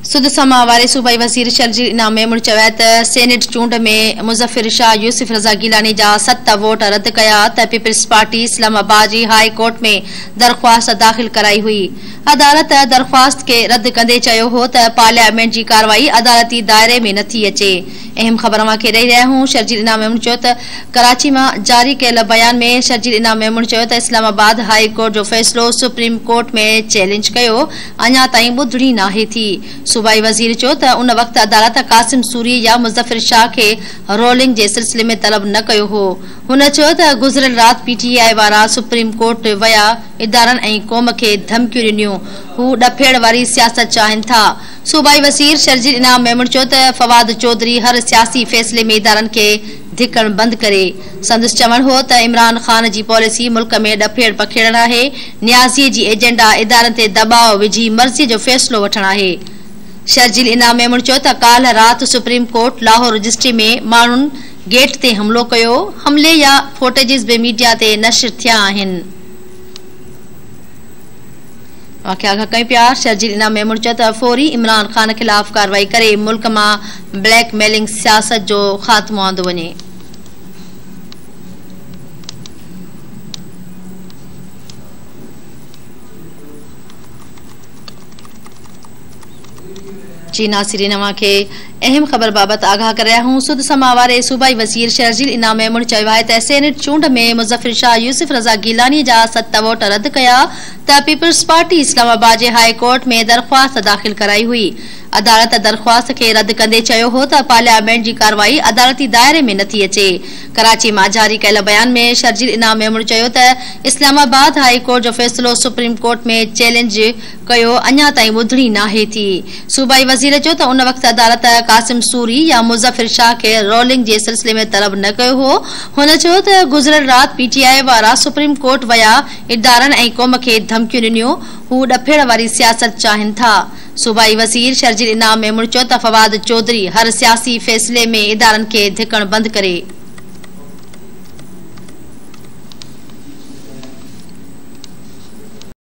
सुद समा वारे सूबाई वज़ीर शर्जील इनाम मेमून चयो त सेनेट चूंड में मुज़फ़िर शाह यूसुफ रज़ा गिलानी जा 7 वोट रद्द कया त पीपल्स पार्टी इस्लामाबाद जी हाई कोर्ट में दरख्वास्त दाख़िल कराई हुई। अदालत दरख्वास्त के रद्द कंदे चयो हो त पार्लियामेंट जी कार्रवाई अदालती दायरे में नथी अचे। अहम ख़बर मां खे ॾेई रहिया हूं। शर्जील इनाम मेमून चयो त कराची में जारी कयल बयान में शर्जील इनाम मेमून चयो त इस्लामाबाद हाई कोर्ट जो फैसलो सुप्रीम कोर्ट में चैलेंज कयो अञा ताईं ॿुधणी नाहे थी। सूबाई वज़ीर चयो त उन वक्त अदालत कासिम सूरी या मुज़फ़िर शाह के रोलिंग के सिलसिले में तलब न कयो हो। हुन चयो त गुज़िरियल रात पीटीआई वारा सुप्रीम कोर्ट विया इदारनि ऐं क़ौम खे धमकियूं ॾिनियूं। हू ॾफेड़ वारी सियासत चाहिनि था। सूबाई वज़ीर शर्जील इनाम मेमून चयो त फवाद चौधरी हर सियासी फैसले में इदारनि के धिकण बंद करे। संदसि चवण हो त इमरान खान जी पॉलिसी मुल्क में ॾफेड़ पखेड़ण आहे। न्याज़ी जी एजेंडा इदारनि ते दबाव विझी मर्ज़ी जो फैसलो वठण आहे। शर्जील इनाम मेमून चयो त काल्ह रात सुप्रीम कोर्ट लाहौर रजिस्ट्री में माण्हुनि गेट ते हमलो कयो। हमले या फोटेजिस भी मीडिया ते नशर थिया आहिनि। शर्जील इनाम मेमून चयो त फौरी इमरान खान खिलाफ कार्रवाई करे मुल्क में ब्लैकमेलिंग सियासत जो खात्मो आंदो वञे। जी नासिरीन अवां खे अहम खबर बाबत आगाह कर रहा हूं। सुद समा वारे सूबाई वज़ीर शर्जील इनाम मेमून चयो आहे त सेनेट चूंड में मुज़फ़िर शाह यूसुफ रज़ा गिलानी जा 7 वोट रद्द कया त पीपल्स पार्टी इस्लामाबाद जे हाई कोर्ट में दरख्वास्त दाख़िल कराई हुई। अदालत दरख्वास्त के रद्द कंदे चयो हो त पार्लियामेंट जी कार्रवाई अदालती दायरे में नथी अचे। कराची में जारी कयल बयान में शर्जील इनाम मेमून चयो त इस्लामाबाद हाई कोर्ट जो फैसलो सुप्रीम कोर्ट में चैलेंज कयो अञा ताईं ॿुधणी नाहे थी। सूबाई वज़ीर चयो त उन वक्त अदालत कासिम सूरी या मुज़फ़िर शाह के रोलिंग के सिलसिले में तलब न कयो हो। हुन चयो त गुज़िरियल रात पीटीआई वारा सुप्रीम कोर्ट विया इदारनि ऐं क़ौम खे धमकियूं ॾिनियूं। हू ॾफेड़ वारी सियासत चाहिनि था। सूबाई वज़ीर शर्जील इनाम मेमून चयो त फवाद चौधरी हर सियासी फैसले में इदारनि के धिकण बंद करे।